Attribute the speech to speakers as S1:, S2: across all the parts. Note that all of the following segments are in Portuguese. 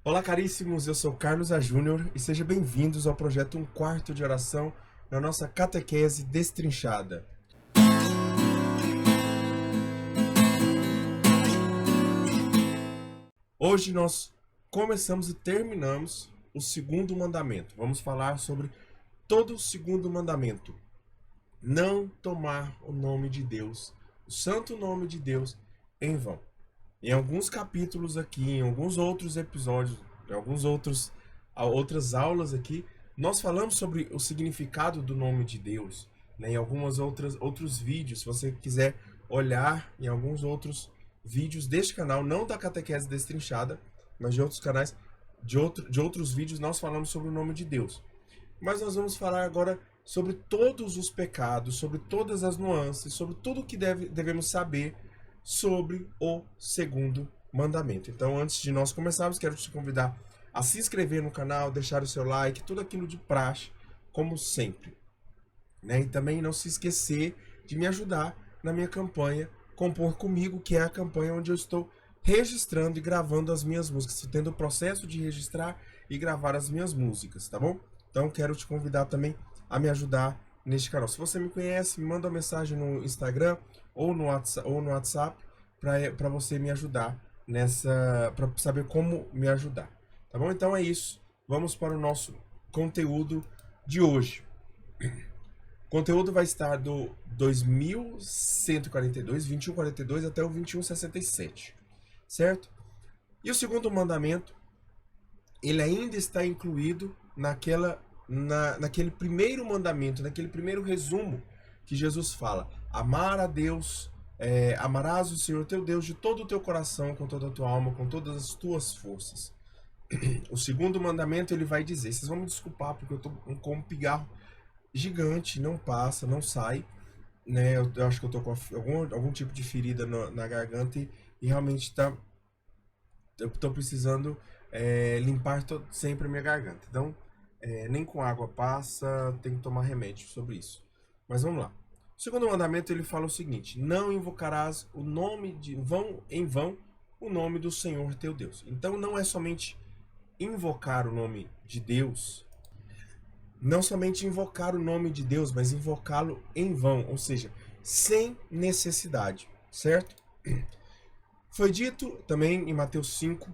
S1: Olá, caríssimos, eu sou Carlos A. Júnior e sejam bem-vindos ao projeto Um Quarto de Oração na nossa catequese destrinchada. Hoje nós começamos e terminamos o segundo mandamento. Vamos falar sobre todo o segundo mandamento. Não tomar o nome de Deus, o santo nome de Deus, em vão. Em alguns capítulos aqui, em alguns outros episódios, em outras aulas aqui, nós falamos sobre o significado do nome de Deus, né? Em algumas outros vídeos, se você quiser olhar em alguns outros vídeos deste canal, não da Catequese Destrinchada, mas de outros canais, de outros vídeos, nós falamos sobre o nome de Deus. Mas nós vamos falar agora sobre todos os pecados, sobre todas as nuances, sobre tudo o que devemos saber sobre o segundo mandamento. Então, antes de nós começarmos, quero te convidar a se inscrever no canal, deixar o seu like, tudo aquilo de praxe, como sempre, né? E também não se esquecer de me ajudar na minha campanha Compor Comigo, que é a campanha onde eu estou registrando e gravando as minhas músicas, estou tendo o processo de registrar e gravar as minhas músicas, tá bom? Então, quero te convidar também a me ajudar neste canal. Se você me conhece, me manda uma mensagem no Instagram ou no WhatsApp para você me ajudar para saber como me ajudar. Tá bom? Então é isso. Vamos para o nosso conteúdo de hoje. O conteúdo vai estar do 2142, 2142 até o 2167, certo? E o segundo mandamento, ele ainda está incluído naquele primeiro mandamento, naquele primeiro resumo que Jesus fala: amar a Deus, amarás o Senhor teu Deus de todo o teu coração, com toda a tua alma, com todas as tuas forças. O segundo mandamento, ele vai dizer, vocês vão me desculpar porque eu tô com um pigarro gigante, não passa, não sai, né? Eu acho que eu tô com algum tipo de ferida na garganta e realmente eu tô precisando limpar sempre a minha garganta. Então, nem com água passa, tem que tomar remédio sobre isso. Mas vamos lá. O segundo mandamento, ele fala o seguinte: não invocarás o nome em vão o nome do Senhor teu Deus. Então não é somente invocar o nome de Deus, não somente invocar o nome de Deus, mas invocá-lo em vão, ou seja, sem necessidade, certo? Foi dito também em Mateus 5,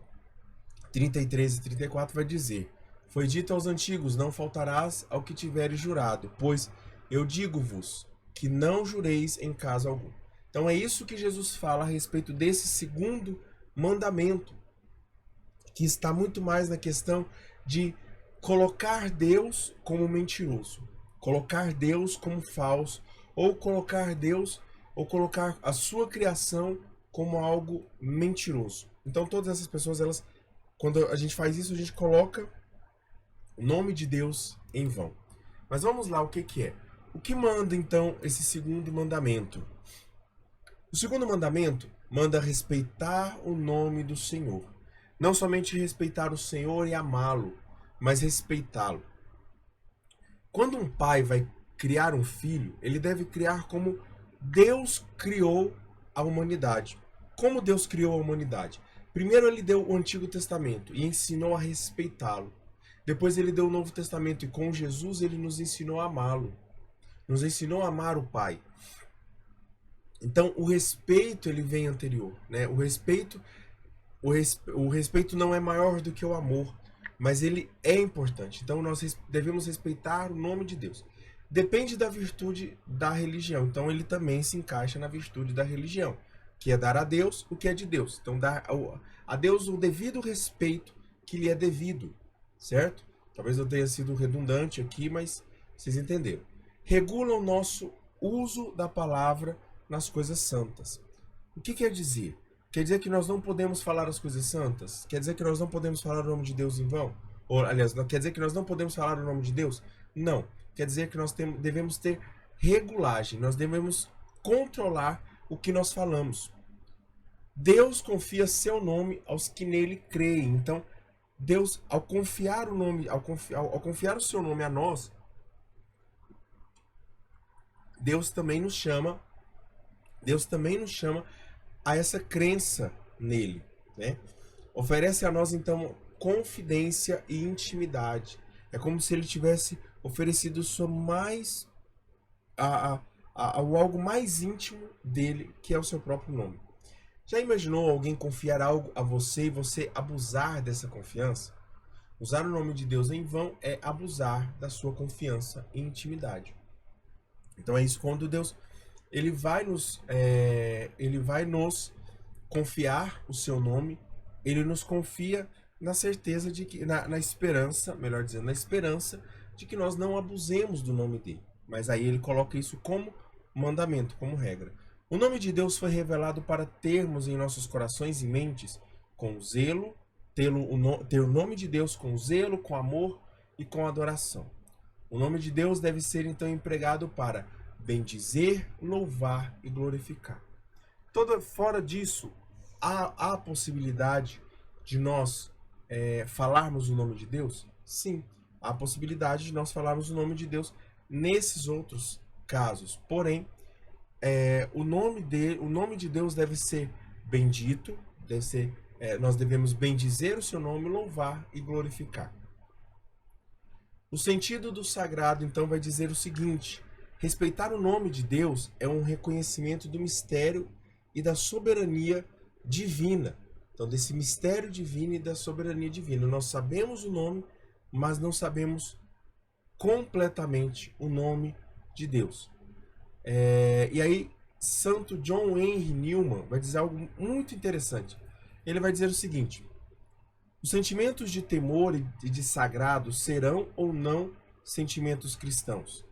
S1: 33 e 34, vai dizer: foi dito aos antigos, não faltarás ao que tiveres jurado, pois eu digo-vos que não jureis em caso algum. Então é isso que Jesus fala a respeito desse segundo mandamento, que está muito mais na questão de colocar Deus como mentiroso, colocar Deus como falso, ou colocar a sua criação como algo mentiroso. Então todas essas pessoas, quando a gente faz isso, a gente coloca o nome de Deus em vão. Mas vamos lá, o que é? O que manda então esse segundo mandamento? O segundo mandamento manda respeitar o nome do Senhor. Não somente respeitar o Senhor e amá-lo, mas respeitá-lo. Quando um pai vai criar um filho, ele deve criar como Deus criou a humanidade. Como Deus criou a humanidade? Primeiro ele deu o Antigo Testamento e ensinou a respeitá-lo. Depois ele deu o Novo Testamento e com Jesus ele nos ensinou a amá-lo. Nos ensinou a amar o Pai. Então o respeito ele vem anterior, né? O respeito não é maior do que o amor, mas ele é importante. Então nós devemos respeitar o nome de Deus. Depende da virtude da religião. Então ele também se encaixa na virtude da religião, que é dar a Deus o que é de Deus. Então dar a Deus o devido respeito que lhe é devido, certo? Talvez eu tenha sido redundante aqui, mas vocês entenderam. Regula o nosso uso da palavra nas coisas santas. O que quer dizer? Quer dizer que nós não podemos falar as coisas santas? Quer dizer que nós não podemos falar o nome de Deus em vão? Ou, aliás, quer dizer que nós não podemos falar o nome de Deus? Não. Quer dizer que nós devemos ter regulagem, nós devemos controlar o que nós falamos. Deus confia seu nome aos que nele creem. Então, Deus, ao confiar o seu nome a nós, Deus também nos chama a essa crença nele, né? Oferece a nós, então, confidência e intimidade. É como se ele tivesse oferecido sua mais o algo mais íntimo dele, que é o seu próprio nome. Já imaginou alguém confiar algo a você e você abusar dessa confiança? Usar o nome de Deus em vão é abusar da sua confiança e intimidade. Então é isso quando Deus ele vai nos confiar o seu nome, ele nos confia na certeza de que, na esperança, melhor dizendo, na esperança de que nós não abusemos do nome dele. Mas aí ele coloca isso como mandamento, como regra. O nome de Deus foi revelado para termos em nossos corações e mentes com zelo, ter o nome de Deus com zelo, com amor e com adoração. O nome de Deus deve ser então empregado para bendizer, louvar e glorificar. Fora disso, há a possibilidade de nós falarmos o nome de Deus? Sim, há a possibilidade de nós falarmos o nome de Deus nesses outros casos. Porém, o nome de Deus deve ser bendito, nós devemos bendizer o seu nome, louvar e glorificar. O sentido do sagrado, então, vai dizer o seguinte: respeitar o nome de Deus é um reconhecimento do mistério e da soberania divina. Então, desse mistério divino e da soberania divina. Nós sabemos o nome, mas não sabemos completamente o nome de Deus. E aí, Santo John Henry Newman vai dizer algo muito interessante. Ele vai dizer o seguinte: os sentimentos de temor e de sagrado serão ou não sentimentos cristãos.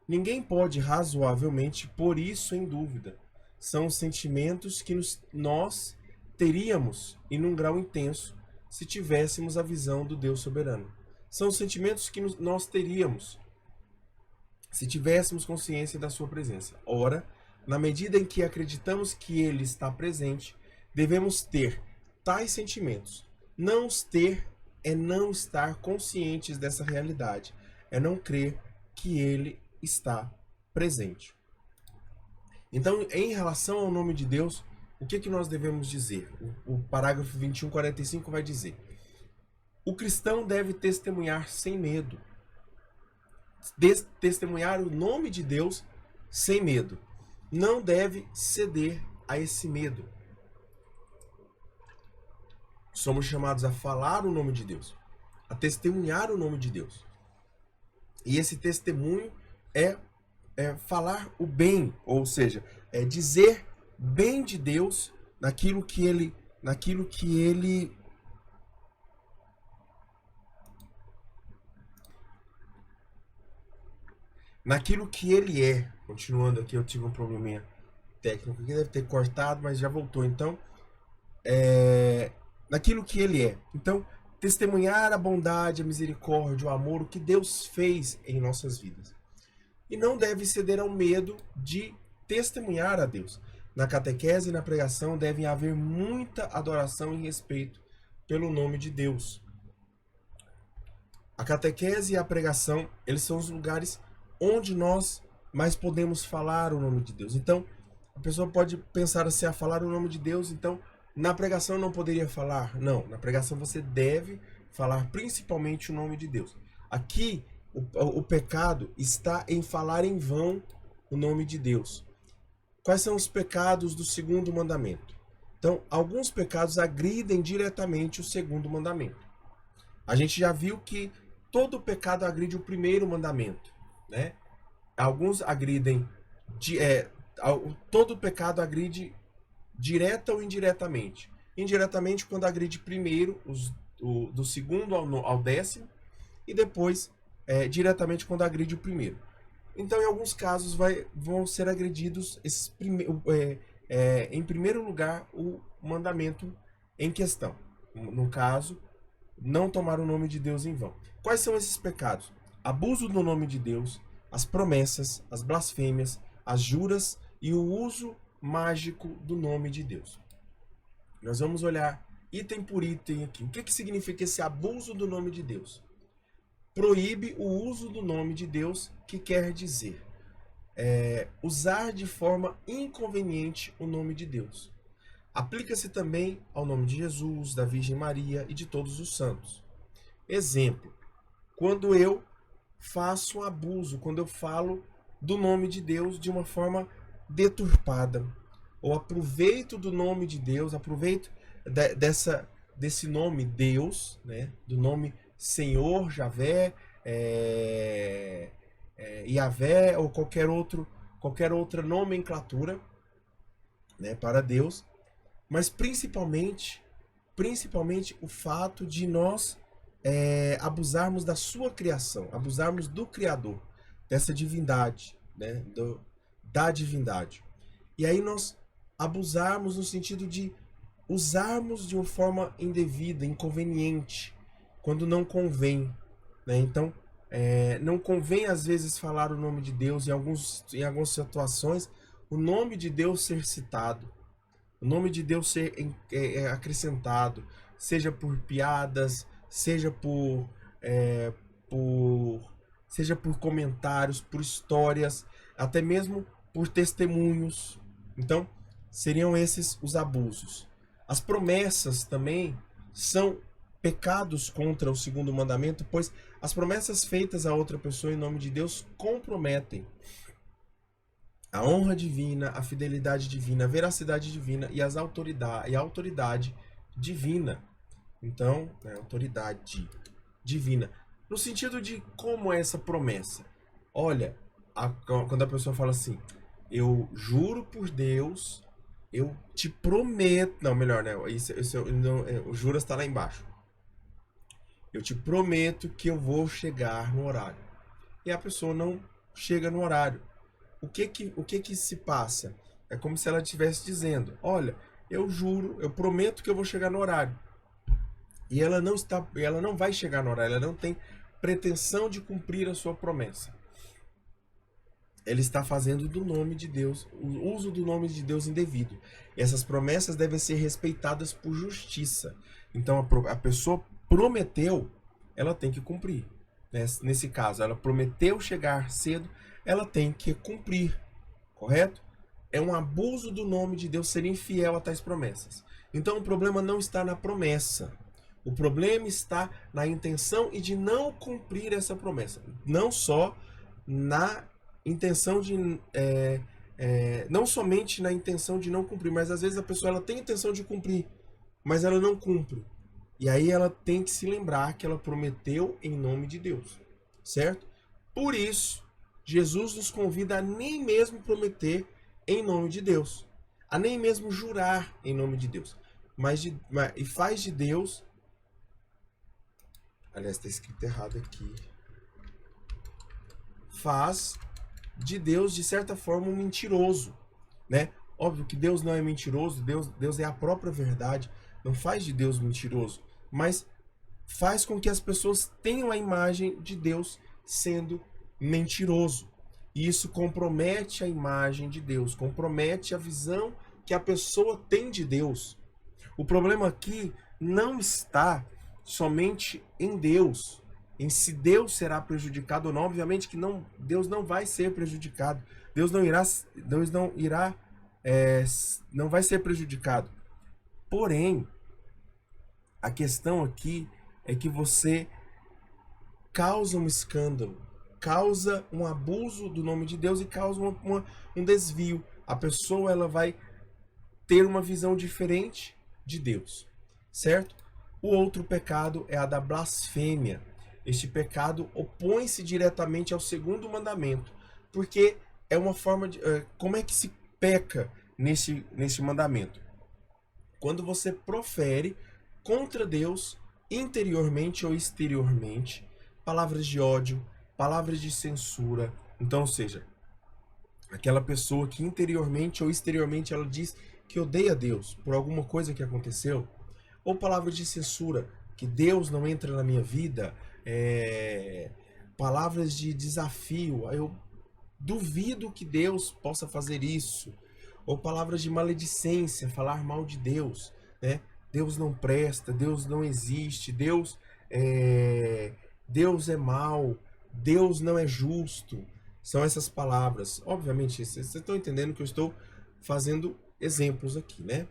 S1: Ninguém pode razoavelmente pôr isso em dúvida. São os sentimentos que nós teríamos em um grau intenso se tivéssemos a visão do Deus soberano. São os sentimentos que nós teríamos se tivéssemos consciência da sua presença. Ora, na medida em que acreditamos que ele está presente, devemos ter tais sentimentos. Não os ter é não estar conscientes dessa realidade, é não crer que ele está presente. Então, em relação ao nome de Deus, o que nós devemos dizer? O parágrafo 21:45 vai dizer: o cristão deve testemunhar sem medo. Testemunhar o nome de Deus sem medo. Não deve ceder a esse medo. Somos chamados a falar o nome de Deus, a testemunhar o nome de Deus. E esse testemunho é falar o bem, ou seja, é dizer bem de Deus naquilo que ele é. Continuando aqui, eu tive um probleminha técnico que deve ter cortado, mas já voltou. Então, naquilo que ele é. Então, testemunhar a bondade, a misericórdia, o amor, o que Deus fez em nossas vidas. E não deve ceder ao medo de testemunhar a Deus. Na catequese e na pregação devem haver muita adoração e respeito pelo nome de Deus. A catequese e a pregação, eles são os lugares onde nós mais podemos falar o nome de Deus. Então, a pessoa pode pensar assim, a falar o nome de Deus, então na pregação eu não poderia falar. Não, na pregação você deve falar principalmente o nome de Deus. Aqui, o pecado está em falar em vão o nome de Deus. Quais são os pecados do segundo mandamento? Então, alguns pecados agridem diretamente o segundo mandamento. A gente já viu que todo pecado agride o primeiro mandamento, né? Alguns agridem, todo pecado agride direta ou indiretamente. Indiretamente, quando agride primeiro, do segundo ao décimo, e depois, diretamente, quando agride o primeiro. Então, em alguns casos, vão ser agredidos em primeiro lugar o mandamento em questão. No caso, não tomar o nome de Deus em vão. Quais são esses pecados? Abuso do nome de Deus, as promessas, as blasfêmias, as juras e o uso mágico do nome de Deus. Nós vamos olhar item por item aqui. O que significa esse abuso do nome de Deus? Proíbe o uso do nome de Deus, que quer dizer usar de forma inconveniente o nome de Deus. Aplica-se também ao nome de Jesus, da Virgem Maria e de todos os santos. Exemplo, quando eu faço um abuso, quando eu falo do nome de Deus de uma forma deturpada, ou aproveito do nome de Deus, aproveito desse nome Deus, né, do nome Senhor, Javé, Yahvé, ou qualquer outra nomenclatura, né, para Deus, mas principalmente o fato de nós abusarmos da sua criação, abusarmos do Criador, dessa divindade, né, da divindade. E aí nós abusarmos no sentido de usarmos de uma forma indevida, inconveniente, quando não convém, né? Então, não convém às vezes falar o nome de Deus em algumas situações, o nome de Deus ser citado, o nome de Deus ser acrescentado, seja por piadas, seja seja por comentários, por histórias, até mesmo por testemunhos. Então, seriam esses os abusos. As promessas também são pecados contra o segundo mandamento, pois as promessas feitas a outra pessoa em nome de Deus comprometem a honra divina, a fidelidade divina, a veracidade divina e a autoridade divina. Então, autoridade divina. No sentido de como é essa promessa. Olha, quando a pessoa fala assim, eu juro por Deus, eu te prometo. Não, melhor, né? O juras está lá embaixo. Eu te prometo que eu vou chegar no horário. E a pessoa não chega no horário. O que se passa? É como se ela estivesse dizendo, olha, eu juro, eu prometo que eu vou chegar no horário. E ela não vai chegar no horário, ela não tem pretensão de cumprir a sua promessa. Ela está fazendo do nome de Deus, o uso do nome de Deus indevido. E essas promessas devem ser respeitadas por justiça. Então a pessoa prometeu, ela tem que cumprir. Nesse caso, ela prometeu chegar cedo, ela tem que cumprir, correto? É um abuso do nome de Deus ser infiel a tais promessas. Então o problema não está na promessa. O problema está na intenção e de não cumprir essa promessa. Não só na intenção de... não somente na intenção de não cumprir, mas às vezes a pessoa ela tem a intenção de cumprir, mas ela não cumpre. E aí ela tem que se lembrar que ela prometeu em nome de Deus, certo? Por isso, Jesus nos convida a nem mesmo prometer em nome de Deus, a nem mesmo jurar em nome de Deus, e faz de Deus... Aliás, está escrito errado aqui. Faz de Deus, de certa forma, um mentiroso, né? Óbvio que Deus não é mentiroso, Deus é a própria verdade, não faz de Deus mentiroso, mas faz com que as pessoas tenham a imagem de Deus sendo mentiroso. E isso compromete a imagem de Deus, compromete a visão que a pessoa tem de Deus. O problema aqui não está somente em Deus, em se Deus será prejudicado ou não. Obviamente que não, Deus não vai ser prejudicado. Deus não vai ser prejudicado. Porém, a questão aqui é que você causa um escândalo, causa um abuso do nome de Deus e causa um desvio. A pessoa ela vai ter uma visão diferente de Deus, certo? O outro pecado é a da blasfêmia. Este pecado opõe-se diretamente ao segundo mandamento, porque é uma forma de... Como é que se peca nesse mandamento? Quando você profere contra Deus, interiormente ou exteriormente, palavras de ódio, palavras de censura. Então, ou seja, aquela pessoa que interiormente ou exteriormente ela diz que odeia Deus por alguma coisa que aconteceu, ou palavras de censura, que Deus não entra na minha vida, palavras de desafio, eu duvido que Deus possa fazer isso, ou palavras de maledicência, falar mal de Deus, né? Deus não presta, Deus não existe, Deus é mau, Deus não é justo. São essas palavras. Obviamente, vocês estão entendendo que eu estou fazendo exemplos aqui, né?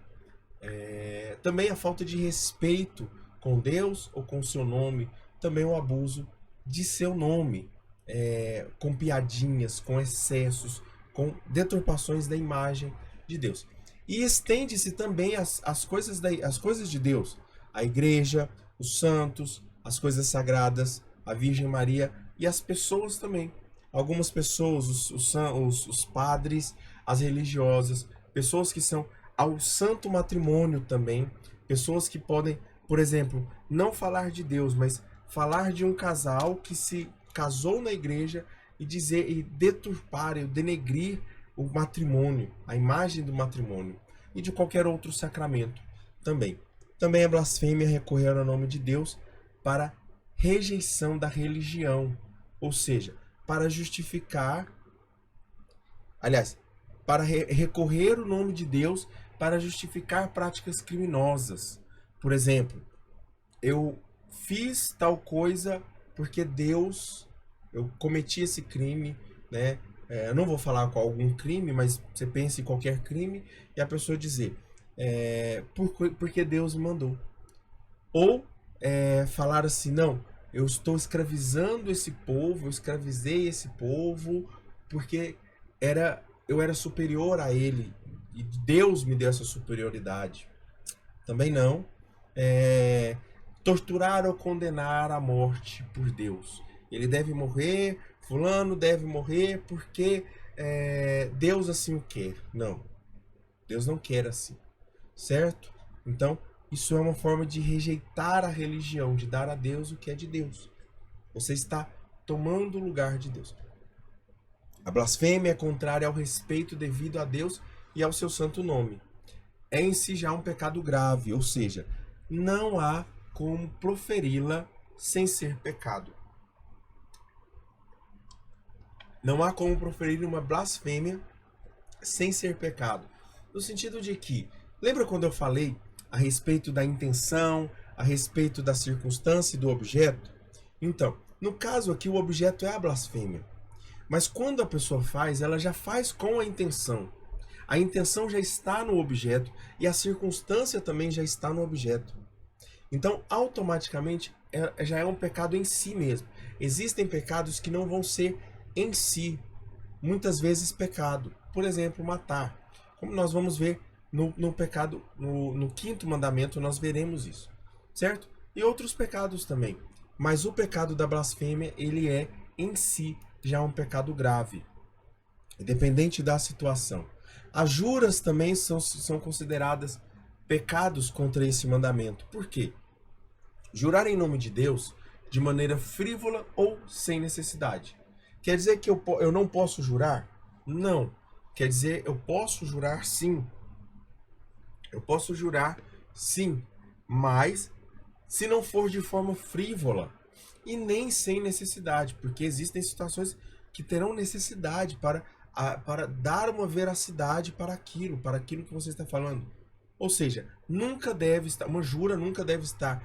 S1: Também a falta de respeito com Deus ou com o seu nome, também o abuso de seu nome, com piadinhas, com excessos, com deturpações da imagem de Deus. E estende-se também as coisas de Deus, a igreja, os santos, as coisas sagradas, a Virgem Maria e as pessoas também. Algumas pessoas, os padres, as religiosas, pessoas que são ao santo matrimônio também, pessoas que podem, por exemplo, não falar de Deus, mas falar de um casal que se casou na igreja e dizer e deturpar e denegrir o matrimônio, a imagem do matrimônio e de qualquer outro sacramento também. Também é blasfêmia recorrer ao nome de Deus para rejeição da religião, ou seja, para justificar, aliás, para recorrer ao nome de Deus para justificar práticas criminosas. Por exemplo, eu fiz tal coisa porque Deus, eu cometi esse crime, né? Eu não vou falar com algum crime, mas você pensa em qualquer crime e a pessoa dizer, porque Deus me mandou. Ou falar assim, não, eu estou escravizando esse povo, eu escravizei esse povo porque eu era superior a ele e Deus me deu essa superioridade. Também não. Torturar ou condenar à morte por Deus. Ele deve morrer, fulano deve morrer porque Deus assim o quer. Não, Deus não quer assim, certo? Então, isso é uma forma de rejeitar a religião, de dar a Deus o que é de Deus. Você está tomando o lugar de Deus. A blasfêmia é contrária ao respeito devido a Deus e ao seu santo nome. É em si já um pecado grave, ou seja, não há como proferi-la sem ser pecado. Não há como proferir uma blasfêmia sem ser pecado. No sentido de que, lembra quando eu falei a respeito da intenção, a respeito da circunstância e do objeto? Então, no caso aqui, o objeto é a blasfêmia. Mas quando a pessoa faz, ela já faz com a intenção. A intenção já está no objeto e a circunstância também já está no objeto. Então, automaticamente, já é um pecado em si mesmo. Existem pecados que não vão ser em si, muitas vezes pecado. Por exemplo, matar. Como nós vamos ver no pecado, no quinto mandamento, nós veremos isso, certo? E outros pecados também. Mas o pecado da blasfêmia, ele é em si já um pecado grave, independente da situação. As juras também são consideradas pecados contra esse mandamento. Por quê? Jurar em nome de Deus de maneira frívola ou sem necessidade. Quer dizer que eu não posso jurar? Não. Quer dizer, eu posso jurar sim. Eu posso jurar sim, mas se não for de forma frívola e nem sem necessidade, porque existem situações que terão necessidade para dar uma veracidade para aquilo que você está falando. Ou seja, uma jura nunca deve estar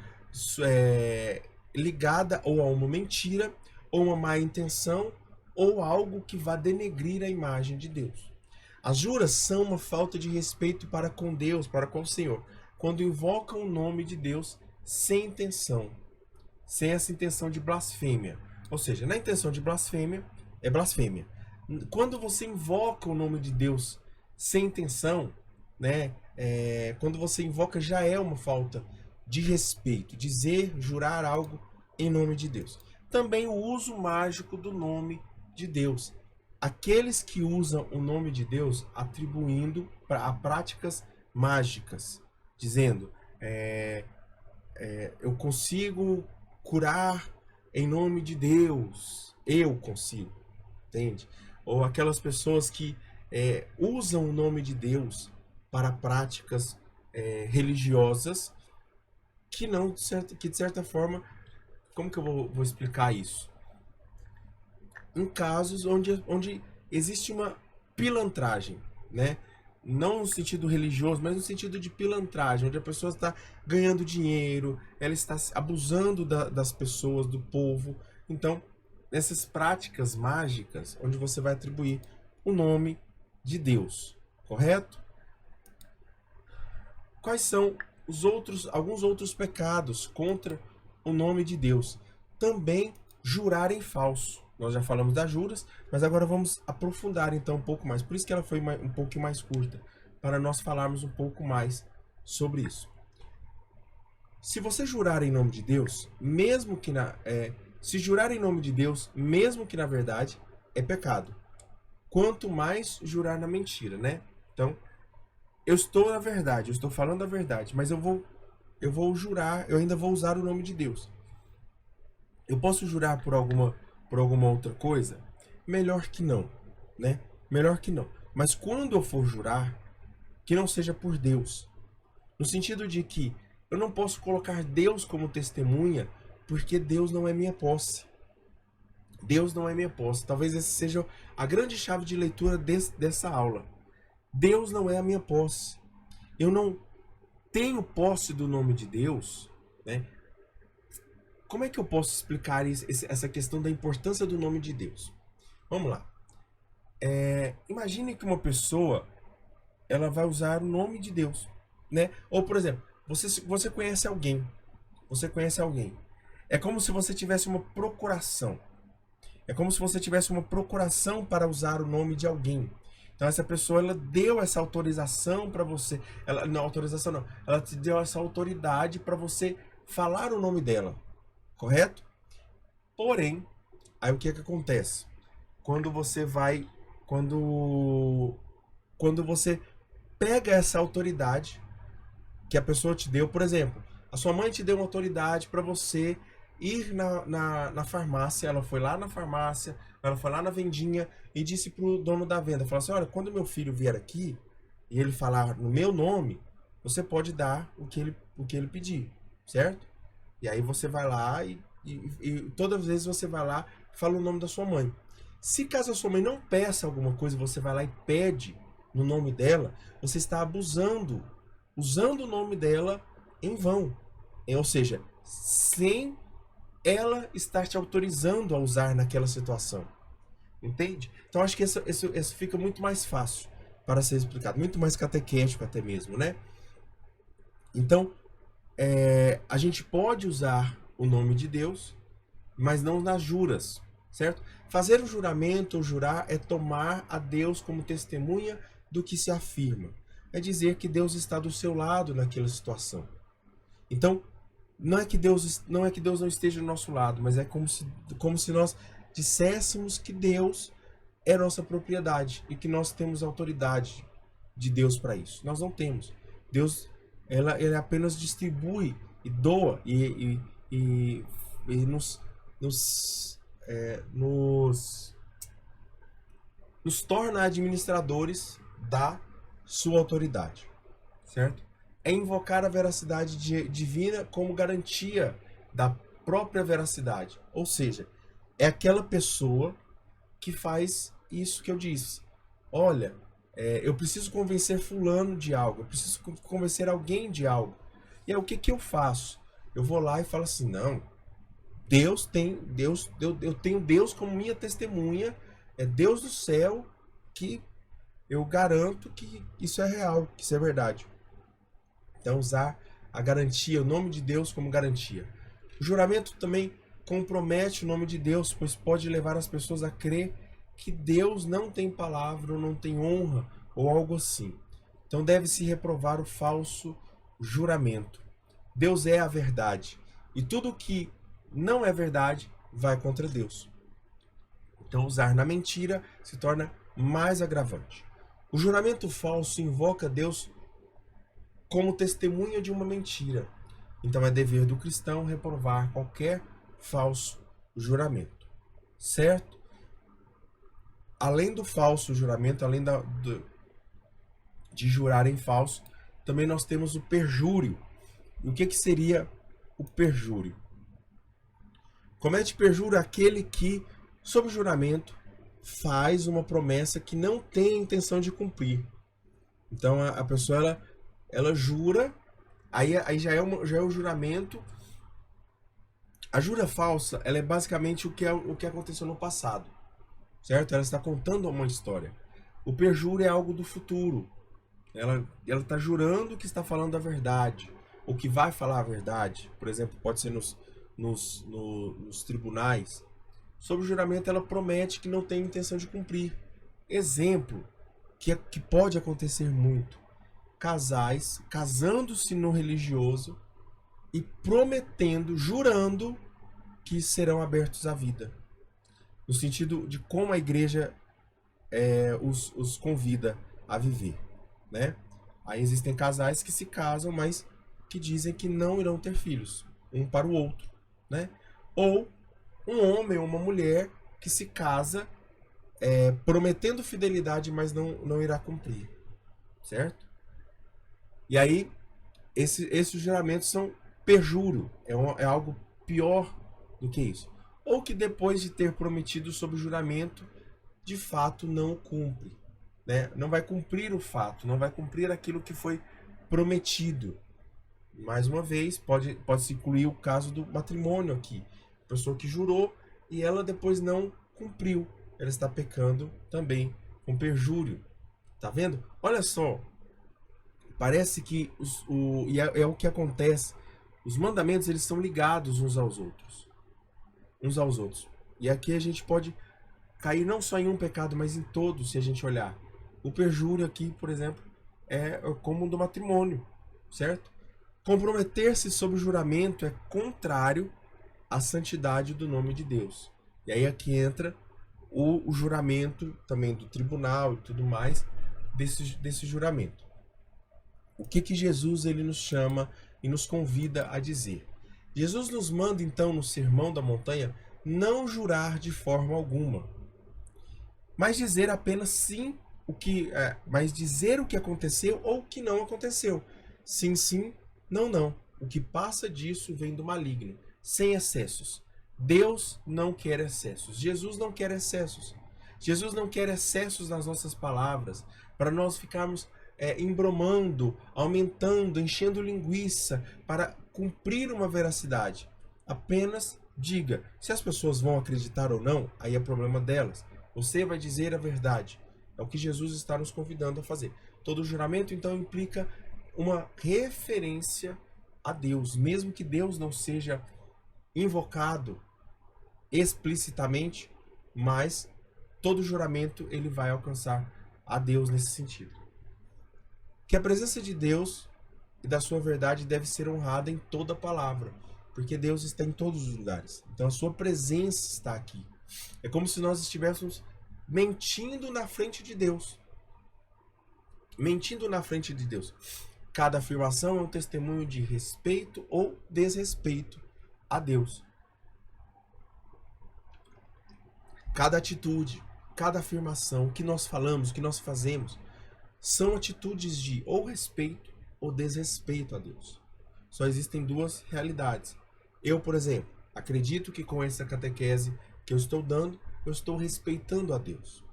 S1: ligada ou a uma mentira, ou uma má intenção, ou algo que vá denegrir a imagem de Deus. As juras são uma falta de respeito para com Deus, para com o Senhor, quando invocam o nome de Deus sem intenção, sem essa intenção de blasfêmia. Ou seja, na intenção de blasfêmia, é blasfêmia. Quando você invoca o nome de Deus sem intenção, né, quando você invoca já é uma falta de respeito, jurar algo em nome de Deus. Também o uso mágico do nome de Deus. Aqueles que usam o nome de Deus atribuindo a práticas mágicas, dizendo, eu consigo curar em nome de Deus, eu consigo, entende? Ou aquelas pessoas que usam o nome de Deus para práticas religiosas que de certa forma, como que eu vou explicar isso? Em casos onde existe uma pilantragem, né? Não no sentido religioso, mas no sentido de pilantragem, onde a pessoa está ganhando dinheiro, ela está abusando das pessoas, do povo. Então, nessas práticas mágicas, onde você vai atribuir o nome de Deus, correto? Quais são alguns outros pecados contra o nome de Deus? também jurar em falso. Nós já falamos das juras, mas agora vamos aprofundar então um pouco mais. Por isso que ela foi um pouquinho mais curta, para nós falarmos um pouco mais sobre isso. Se você jurar em nome de Deus, mesmo que se jurar em nome de Deus, mesmo que na verdade, é pecado. Quanto mais jurar na mentira, né? Então, eu estou na verdade, eu estou falando a verdade, mas eu vou jurar, eu ainda vou usar o nome de Deus. Eu posso jurar por alguma outra coisa? Melhor que não, né? Melhor que não. Mas quando eu for jurar, que não seja por Deus. No sentido de que eu não posso colocar Deus como testemunha, porque Deus não é minha posse. Deus não é minha posse. Talvez essa seja a grande chave de leitura dessa aula. Deus não é a minha posse. Eu não tenho posse do nome de Deus, né? Como é que eu posso explicar essa questão da importância do nome de Deus? Vamos lá. Imagine que uma pessoa ela vai usar o nome de Deus, né? Ou, por exemplo, você conhece alguém. Você conhece alguém. É como se você tivesse uma procuração. É como se você tivesse uma procuração para usar o nome de alguém. Então essa pessoa ela deu essa autorização para você. Ela te deu essa autoridade para você falar o nome dela. Correto? Porém, aí o que acontece? Quando você pega essa autoridade que a pessoa te deu, por exemplo, a sua mãe te deu uma autoridade para você ir na farmácia, ela foi lá na farmácia, ela foi lá na vendinha e disse pro dono da venda, falou assim, olha, quando meu filho vier aqui e ele falar no meu nome, você pode dar o que ele pedir, certo? E aí você vai lá e todas as vezes você vai lá e fala o nome da sua mãe. Se caso a sua mãe não peça alguma coisa, você vai lá e pede no nome dela, você está abusando, usando o nome dela em vão. Ou seja, sem ela estar te autorizando a usar naquela situação. Entende? Então acho que isso fica muito mais fácil para ser explicado, muito mais catequético até mesmo, né? Então, a gente pode usar o nome de Deus, mas não nas juras, certo? Fazer o juramento ou jurar é tomar a Deus como testemunha do que se afirma. É dizer que Deus está do seu lado naquela situação. Então, não é que Deus não esteja do nosso lado, mas é como se nós disséssemos que Deus é nossa propriedade e que nós temos autoridade de Deus para isso. Nós não temos. Deus, ele apenas distribui e doa e nos torna administradores da sua autoridade, certo? É invocar a veracidade divina como garantia da própria veracidade. Ou seja, é aquela pessoa que faz isso que eu disse. Olha, eu preciso convencer fulano de algo, eu preciso convencer alguém de algo. E aí o que eu faço? Eu vou lá e falo assim, não, eu tenho Deus como minha testemunha, é Deus do céu que eu garanto que isso é real, que isso é verdade. Então usar a garantia, o nome de Deus como garantia. O juramento também compromete o nome de Deus, pois pode levar as pessoas a crer que Deus não tem palavra ou não tem honra ou algo assim. Então deve-se reprovar o falso juramento. Deus é a verdade e tudo que não é verdade vai contra Deus. Então usar na mentira se torna mais agravante. O juramento falso invoca Deus como testemunha de uma mentira. Então é dever do cristão reprovar qualquer falso juramento. Certo? Além do falso juramento, além de jurar em falso, também nós temos o perjúrio. E o que seria o perjúrio? Comete perjúrio aquele que, sob juramento, faz uma promessa que não tem intenção de cumprir. Então a pessoa ela jura, aí já é o juramento. A jura falsa, ela é basicamente o que aconteceu no passado, certo? Ela está contando uma história. O perjúrio é algo do futuro. Ela está jurando que está falando a verdade, ou que vai falar a verdade. Por exemplo, pode ser nos tribunais, sobre o juramento ela promete que não tem intenção de cumprir. Exemplo, que pode acontecer muito. Casais casando-se no religioso e prometendo, jurando que serão abertos à vida. No sentido de como a igreja os convida a viver, né? Aí existem casais que se casam, mas que dizem que não irão ter filhos, um para o outro, né? Ou um homem ou uma mulher que se casa prometendo fidelidade, mas não irá cumprir, certo? E aí, esses juramentos são perjúrio, é algo pior do que isso. Ou que depois de ter prometido sob juramento, de fato não cumpre, né? Não vai cumprir o fato, não vai cumprir aquilo que foi prometido. Mais uma vez, pode-se incluir o caso do matrimônio aqui. A pessoa que jurou e ela depois não cumpriu. Ela está pecando também com perjúrio. Tá vendo? Olha só. Parece que é o que acontece. Os mandamentos eles são ligados uns aos outros. Uns aos outros. E aqui a gente pode cair não só em um pecado, mas em todos, se a gente olhar. O perjúrio aqui, por exemplo, é como o do matrimônio, certo? Comprometer-se sob o juramento é contrário à santidade do nome de Deus. E aí aqui entra o juramento também do tribunal e tudo mais desse juramento. O que Jesus ele nos chama e nos convida a dizer? Jesus nos manda então no Sermão da Montanha não jurar de forma alguma, mas dizer apenas sim mas dizer o que aconteceu ou o que não aconteceu. Sim, sim, não, não. O que passa disso vem do maligno, sem excessos. Deus não quer excessos. Jesus não quer excessos. Jesus não quer excessos nas nossas palavras, para nós ficarmos embromando, aumentando, enchendo linguiça, para cumprir uma veracidade. Apenas diga. Se as pessoas vão acreditar ou não, aí é problema delas. Você vai dizer a verdade. É o que Jesus está nos convidando a fazer. Todo juramento, então, implica uma referência a Deus, mesmo que Deus não seja invocado explicitamente, mas todo juramento ele vai alcançar a Deus nesse sentido. Que a presença de Deus e da sua verdade deve ser honrada em toda palavra, porque Deus está em todos os lugares. Então a sua presença está aqui. É como se nós estivéssemos mentindo na frente de Deus. Mentindo na frente de Deus. Cada afirmação é um testemunho de respeito ou desrespeito a Deus. Cada atitude, cada afirmação, o que nós falamos, o que nós fazemos, são atitudes de ou respeito ou desrespeito a Deus. Só existem duas realidades. Eu, por exemplo, acredito que com essa catequese que eu estou dando, eu estou respeitando a Deus.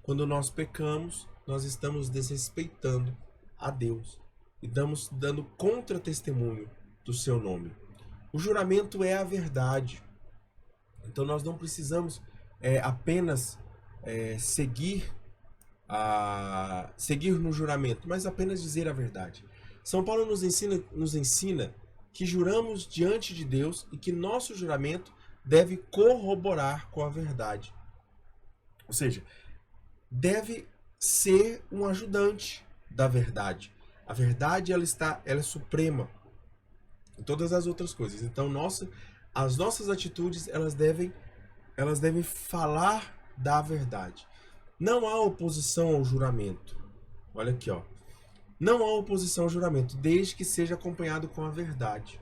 S1: Quando nós pecamos, nós estamos desrespeitando a Deus e estamos dando contra-testemunho do seu nome. O juramento é a verdade. Então nós não precisamos apenas seguir no juramento, mas apenas dizer a verdade. São Paulo nos ensina que juramos diante de Deus e que nosso juramento deve corroborar com a verdade. Ou seja, deve ser um ajudante da verdade. A verdade ela é suprema em todas as outras coisas. Então as nossas atitudes elas devem falar da verdade. Não há oposição ao juramento. Olha aqui, ó. Não há oposição ao juramento, desde que seja acompanhado com a verdade.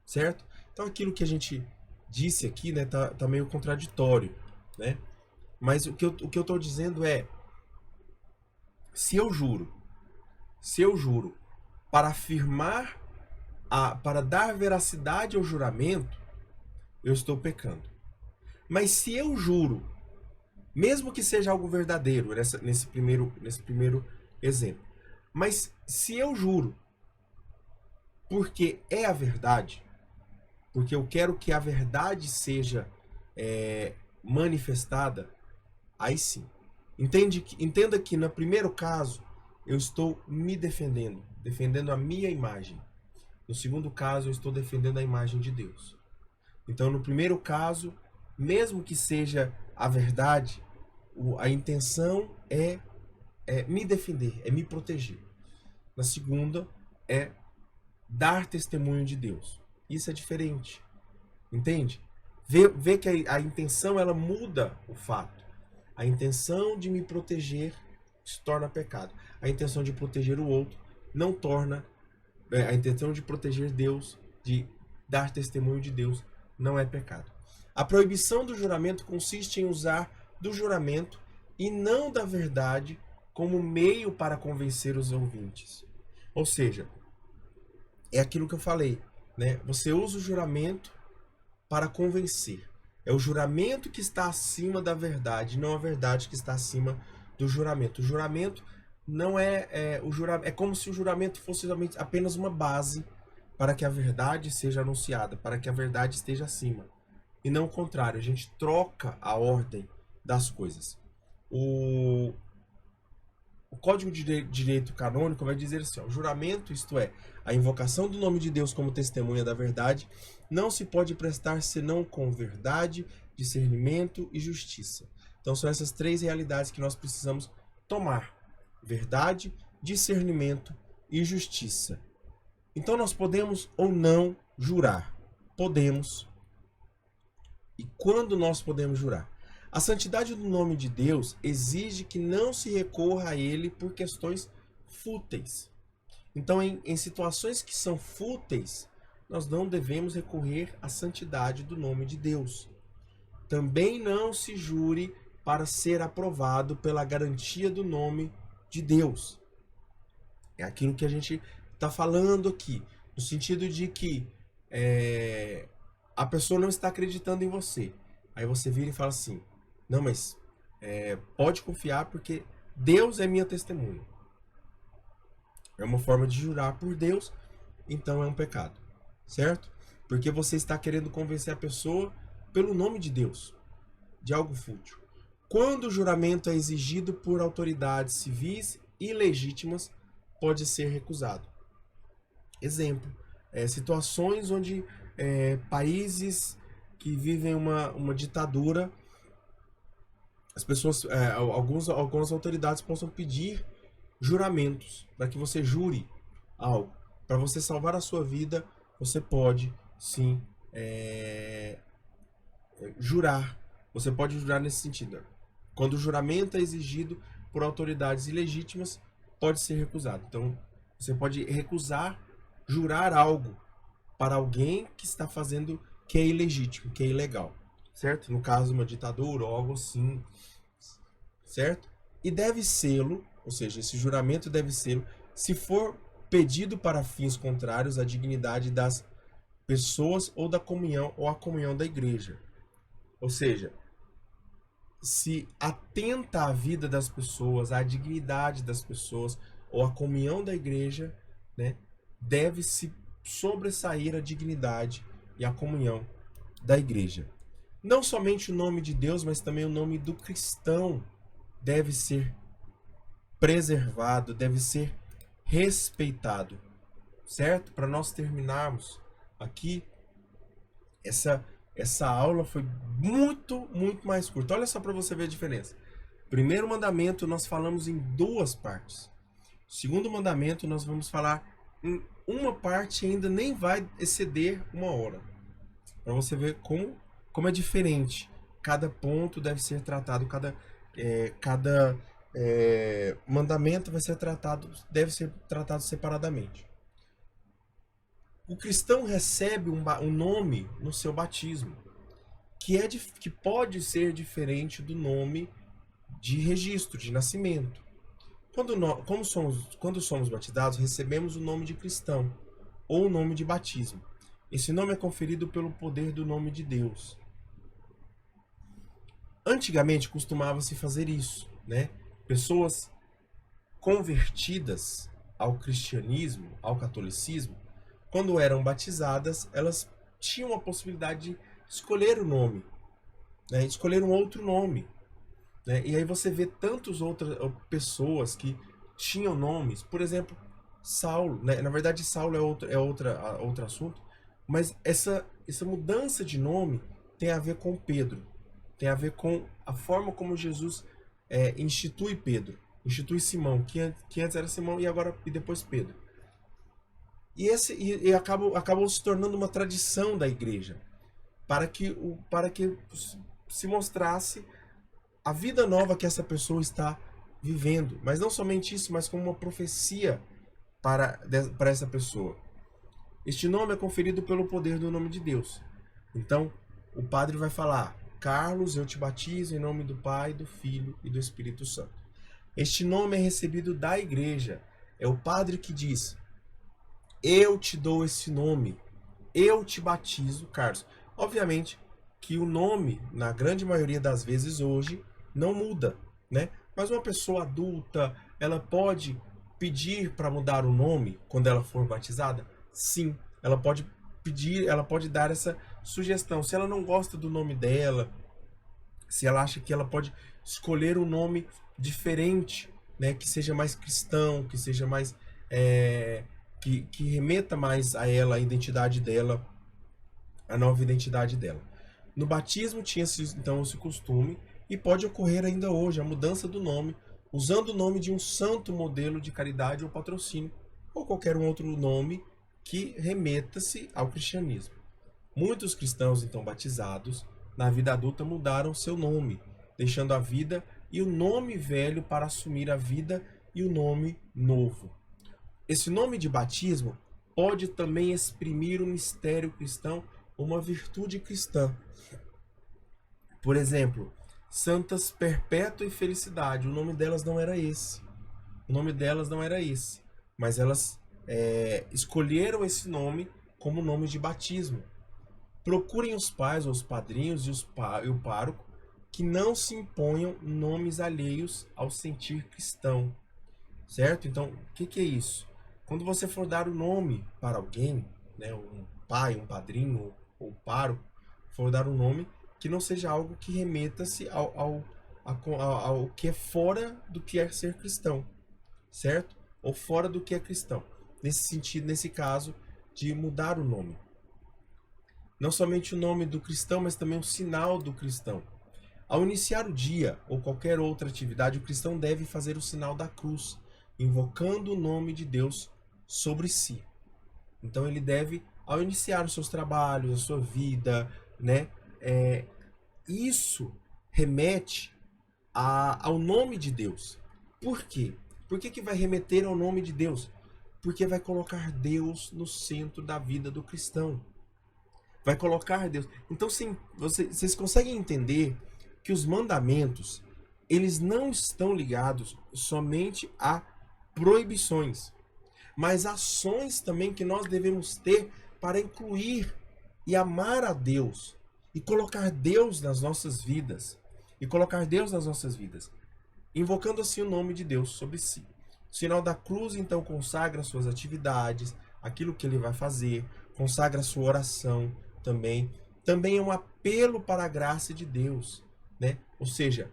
S1: Certo? Então aquilo que a gente disse aqui, né, tá meio contraditório, né? Mas o que eu estou dizendo é, se eu juro para afirmar, para dar veracidade ao juramento, eu estou pecando. Mas se eu juro, mesmo que seja algo verdadeiro, nesse primeiro exemplo, mas se eu juro porque é a verdade, porque eu quero que a verdade seja manifestada, aí sim. Entenda que no primeiro caso eu estou me defendendo a minha imagem. No segundo caso eu estou defendendo a imagem de Deus. Então, no primeiro caso, mesmo que seja a verdade, a intenção é me defender, é me proteger. Na segunda, é dar testemunho de Deus. Isso é diferente, entende? Vê que a intenção, ela muda o fato. A intenção de me proteger se torna pecado. A intenção de proteger o outro não torna... A intenção de proteger Deus, de dar testemunho de Deus, não é pecado. A proibição do juramento consiste em usar do juramento e não da verdade como meio para convencer os ouvintes. Ou seja, é aquilo que eu falei, né? Você usa o juramento para convencer. É o juramento que está acima da verdade, não a verdade que está acima do juramento. O juramento não é como se o juramento fosse apenas uma base para que a verdade seja anunciada, para que a verdade esteja acima. E não o contrário, a gente troca a ordem das coisas. O Código de Direito Canônico vai dizer assim, ó, o juramento, isto é, a invocação do nome de Deus como testemunha da verdade, não se pode prestar senão com verdade, discernimento e justiça. Então são essas três realidades que nós precisamos tomar. Verdade, discernimento e justiça. Então nós podemos ou não jurar. Podemos. E quando nós podemos jurar? A santidade do nome de Deus exige que não se recorra a ele por questões fúteis. Então, em situações que são fúteis, nós não devemos recorrer à santidade do nome de Deus. Também não se jure para ser aprovado pela garantia do nome de Deus. É aquilo que a gente está falando aqui, no sentido de que a pessoa não está acreditando em você. Aí você vira e fala assim, não, mas pode confiar porque Deus é minha testemunha. É uma forma de jurar por Deus, então é um pecado, certo? Porque você está querendo convencer a pessoa pelo nome de Deus, de algo fútil. Quando o juramento é exigido por autoridades civis e legítimas, pode ser recusado. Exemplo, situações onde países que vivem uma ditadura, as pessoas, algumas autoridades possam pedir juramentos para que você jure algo. Para você salvar a sua vida, você pode sim jurar. Você pode jurar nesse sentido. Quando o juramento é exigido por autoridades ilegítimas, pode ser recusado. Então, você pode recusar jurar algo para alguém que está fazendo que é ilegítimo, que é ilegal, certo? No caso, uma ditadura ou algo assim, certo? E deve sê-lo, ou seja, esse juramento deve sê-lo, se for pedido para fins contrários à dignidade das pessoas ou da comunhão ou à comunhão da igreja. Ou seja, se atenta à vida das pessoas, à dignidade das pessoas ou à comunhão da igreja, né, deve-se sobressair a dignidade e a comunhão da igreja. Não somente o nome de Deus, mas também o nome do cristão deve ser preservado, deve ser respeitado, certo? Para nós terminarmos aqui, essa aula foi muito mais curta. Olha só para você ver a diferença. Primeiro mandamento nós falamos em duas partes. Segundo mandamento nós vamos falar em uma parte, ainda nem vai exceder 1 hora. Para você ver como é diferente. Cada ponto deve ser tratado, cada mandamento deve ser tratado separadamente. O cristão recebe um nome no seu batismo, que pode ser diferente do nome de registro, de nascimento. Quando somos batizados, recebemos o nome de cristão, ou o nome de batismo. Esse nome é conferido pelo poder do nome de Deus. Antigamente costumava-se fazer isso, né? Pessoas convertidas ao cristianismo, ao catolicismo, quando eram batizadas, elas tinham a possibilidade de escolher o nome, né? Escolher um outro nome, né? E aí você vê tantas outras pessoas que tinham nomes, por exemplo, Saulo, né? Na verdade Saulo é outro assunto, Mas essa mudança de nome tem a ver com Pedro. Tem a ver com a forma como Jesus institui Pedro. Institui Simão, que antes era Simão e depois Pedro. E acabou se tornando uma tradição da igreja. Para que se mostrasse a vida nova que essa pessoa está vivendo. Mas não somente isso, mas como uma profecia para essa pessoa. Este nome é conferido pelo poder do nome de Deus. Então, o padre vai falar: Carlos, eu te batizo em nome do Pai, do Filho e do Espírito Santo. Este nome é recebido da igreja. É o padre que diz: eu te dou esse nome, eu te batizo, Carlos. Obviamente que o nome, na grande maioria das vezes hoje, não muda, né? Mas uma pessoa adulta, ela pode pedir para mudar o nome quando ela for batizada? Sim, ela pode pedir, ela pode dar essa sugestão. Se ela não gosta do nome dela, se ela acha que ela pode escolher um nome diferente, né, que seja mais cristão, que seja mais que remeta mais a ela, a identidade dela, a nova identidade dela. No batismo tinha-se então esse costume, e pode ocorrer ainda hoje a mudança do nome, usando o nome de um santo modelo de caridade ou patrocínio, ou qualquer outro nome que remeta-se ao cristianismo. Muitos cristãos então batizados, na vida adulta, mudaram seu nome, deixando a vida e o nome velho para assumir a vida e o nome novo. Esse nome de batismo pode também exprimir um mistério cristão, uma virtude cristã. Por exemplo, Santas Perpétua e Felicidade, o nome delas não era esse. O nome delas não era esse, mas elas escolheram esse nome como nome de batismo. Procurem os pais ou os padrinhos e o pároco que não se imponham nomes alheios ao sentir cristão, certo? Então, o que é isso? Quando você for dar o nome para alguém, né, um pai, um padrinho ou pároco, for dar um nome que não seja algo que remeta-se ao que é fora do que é ser cristão, certo? Ou fora do que é cristão. Nesse sentido, nesse caso, de mudar o nome. Não somente o nome do cristão, mas também o sinal do cristão. Ao iniciar o dia ou qualquer outra atividade, o cristão deve fazer o sinal da cruz, invocando o nome de Deus sobre si. Então ele deve, ao iniciar os seus trabalhos, a sua vida, né, isso remete ao nome de Deus. Por quê? Por que vai remeter ao nome de Deus? Porque vai colocar Deus no centro da vida do cristão. Vai colocar Deus. Então, sim, vocês conseguem entender que os mandamentos, eles não estão ligados somente a proibições, mas ações também que nós devemos ter para incluir e amar a Deus e colocar Deus nas nossas vidas. E colocar Deus nas nossas vidas, invocando assim o nome de Deus sobre si. O sinal da cruz, então, consagra suas atividades, aquilo que ele vai fazer, consagra sua oração também. Também é um apelo para a graça de Deus, né? Ou seja,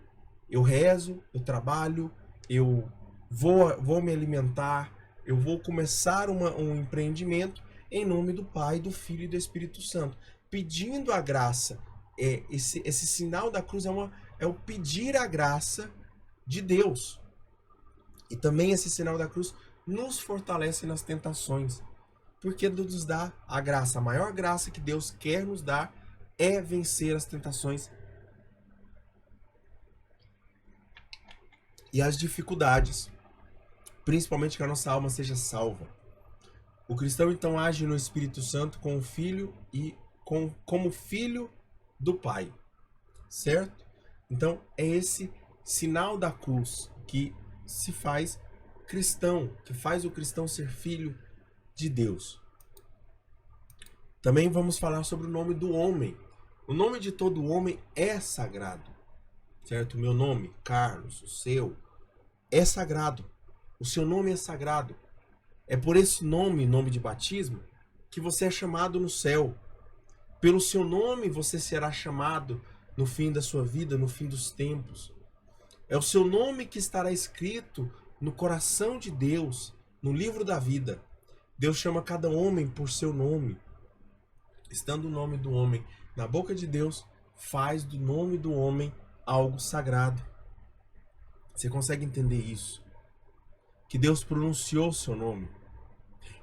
S1: eu rezo, eu trabalho, eu vou me alimentar, eu vou começar um empreendimento em nome do Pai, do Filho e do Espírito Santo, pedindo a graça. Esse sinal da cruz é o pedir a graça de Deus. E também esse sinal da cruz nos fortalece nas tentações, porque nos dá a graça. A maior graça que Deus quer nos dar é vencer as tentações e as dificuldades, principalmente que a nossa alma seja salva. O cristão então age no Espírito Santo com o Filho e como filho do Pai, certo? Então é esse sinal da cruz que se faz cristão, que faz o cristão ser filho de Deus. Também vamos falar sobre o nome do homem. O nome de todo homem é sagrado, certo? O meu nome, Carlos, o seu, é sagrado. O seu nome é sagrado. É por esse nome, nome de batismo, que você é chamado no céu. Pelo seu nome você será chamado no fim da sua vida, no fim dos tempos. É o seu nome que estará escrito no coração de Deus, no livro da vida. Deus chama cada homem por seu nome. estando o nome do homem na boca de Deus, faz do nome do homem algo sagrado. Você consegue entender isso? Que Deus pronunciou o seu nome.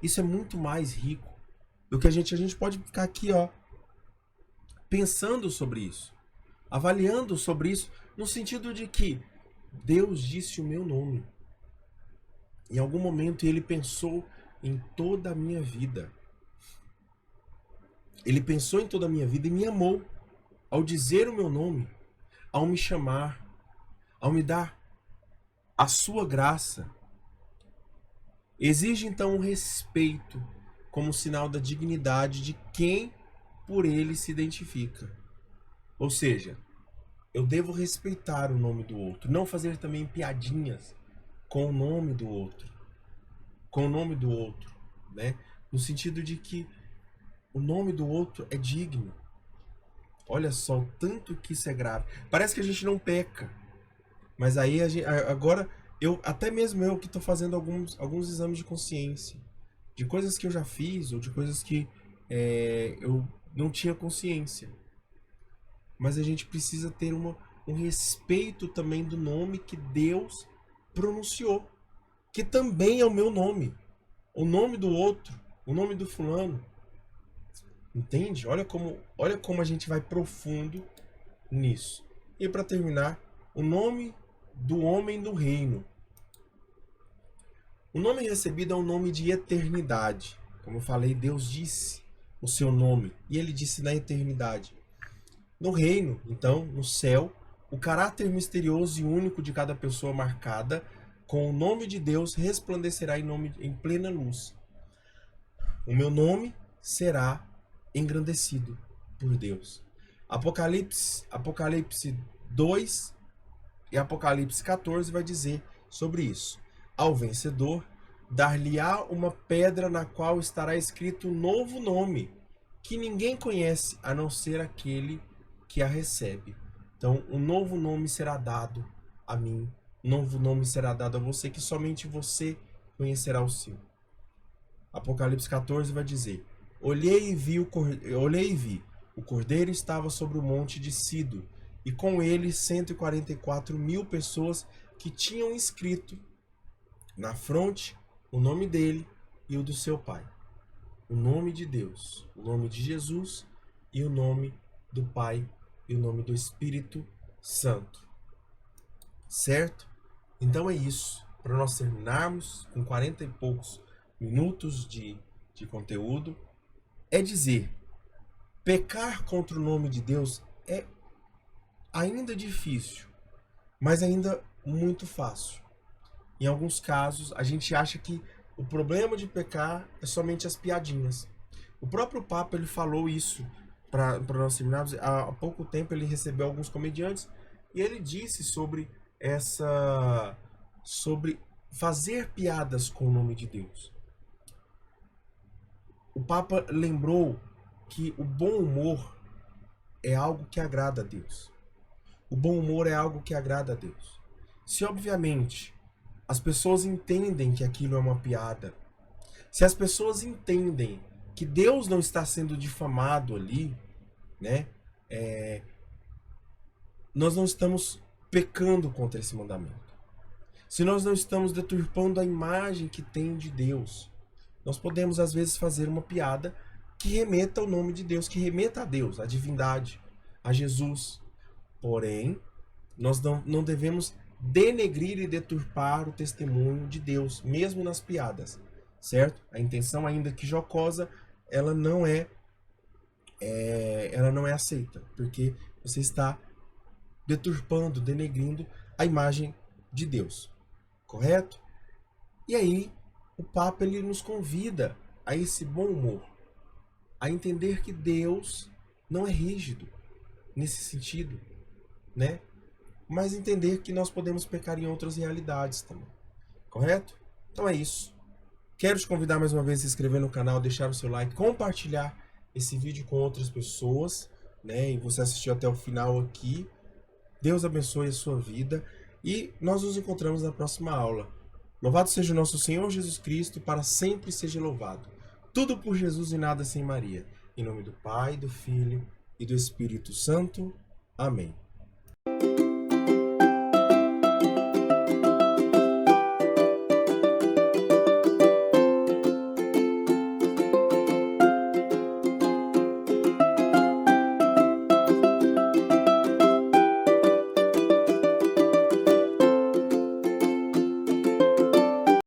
S1: Isso é muito mais rico do que a gente pode ficar aqui, ó, pensando sobre isso, avaliando sobre isso, no sentido de que Deus disse o meu nome. Em algum momento ele pensou em toda a minha vida. Ele pensou em toda a minha vida e me amou ao dizer o meu nome, ao me chamar, ao me dar a sua graça. Exige então um respeito como sinal da dignidade de quem por ele se identifica. Ou seja, eu devo respeitar o nome do outro, não fazer também piadinhas com o nome do outro. Com o nome do outro, né? No sentido de que o nome do outro é digno. Olha só o tanto que isso é grave. Parece que a gente não peca. Mas aí agora até mesmo eu que estou fazendo alguns exames de consciência, de coisas que eu já fiz ou de coisas que eu não tinha consciência. Mas a gente precisa ter um respeito também do nome que Deus pronunciou, que também é o meu nome, o nome do outro, o nome do fulano. Entende? Olha como a gente vai profundo nisso. E para terminar, o nome do homem do reino. O nome recebido é um nome de eternidade. Como eu falei, Deus disse o seu nome e ele disse na eternidade. No reino, então, no céu, o caráter misterioso e único de cada pessoa marcada com o nome de Deus resplandecerá em plena luz. O meu nome será engrandecido por Deus. Apocalipse 2 e Apocalipse 14 vai dizer sobre isso. Ao vencedor, dar-lhe-á uma pedra na qual estará escrito um novo nome, que ninguém conhece a não ser aquele que a recebe. Então, um novo nome será dado a mim, um novo nome será dado a você, que somente você conhecerá o seu. Apocalipse 14 vai dizer: olhei e vi, o cordeiro estava sobre o monte de Sido, e com ele 144.000 pessoas que tinham escrito na fronte o nome dele e o do seu pai. O nome de Deus, o nome de Jesus e o nome do Pai e o nome do Espírito Santo. Certo? Então é isso. Para nós terminarmos com 40 e poucos minutos de conteúdo, é dizer, pecar contra o nome de Deus é ainda difícil, mas ainda muito fácil. Em alguns casos, a gente acha que o problema de pecar é somente as piadinhas. O próprio Papa ele falou isso para nós terminarmos. Há pouco tempo ele recebeu alguns comediantes e ele disse sobre fazer piadas com o nome de Deus. O Papa lembrou que o bom humor é algo que agrada a Deus. O bom humor é algo que agrada a Deus. Se obviamente as pessoas entendem que aquilo é uma piada, se as pessoas entendem que Deus não está sendo difamado ali, né? Nós não estamos pecando contra esse mandamento. Se nós não estamos deturpando a imagem que tem de Deus, nós podemos às vezes fazer uma piada que remeta ao nome de Deus, que remeta a Deus, à divindade, a Jesus. Porém, nós não devemos denegrir e deturpar o testemunho de Deus, mesmo nas piadas, certo? A intenção, ainda que jocosa, ela não é aceita, porque você está deturpando, denegrindo a imagem de Deus, correto? E aí, o Papa ele nos convida a esse bom humor, a entender que Deus não é rígido nesse sentido, né? Mas entender que nós podemos pecar em outras realidades também, correto? Então é isso. Quero te convidar mais uma vez a se inscrever no canal, deixar o seu like, compartilhar esse vídeo com outras pessoas, né? E você assistiu até o final aqui. Deus abençoe a sua vida e nós nos encontramos na próxima aula. Louvado seja o nosso Senhor Jesus Cristo, para sempre seja louvado. Tudo por Jesus e nada sem Maria. Em nome do Pai, do Filho e do Espírito Santo. Amém.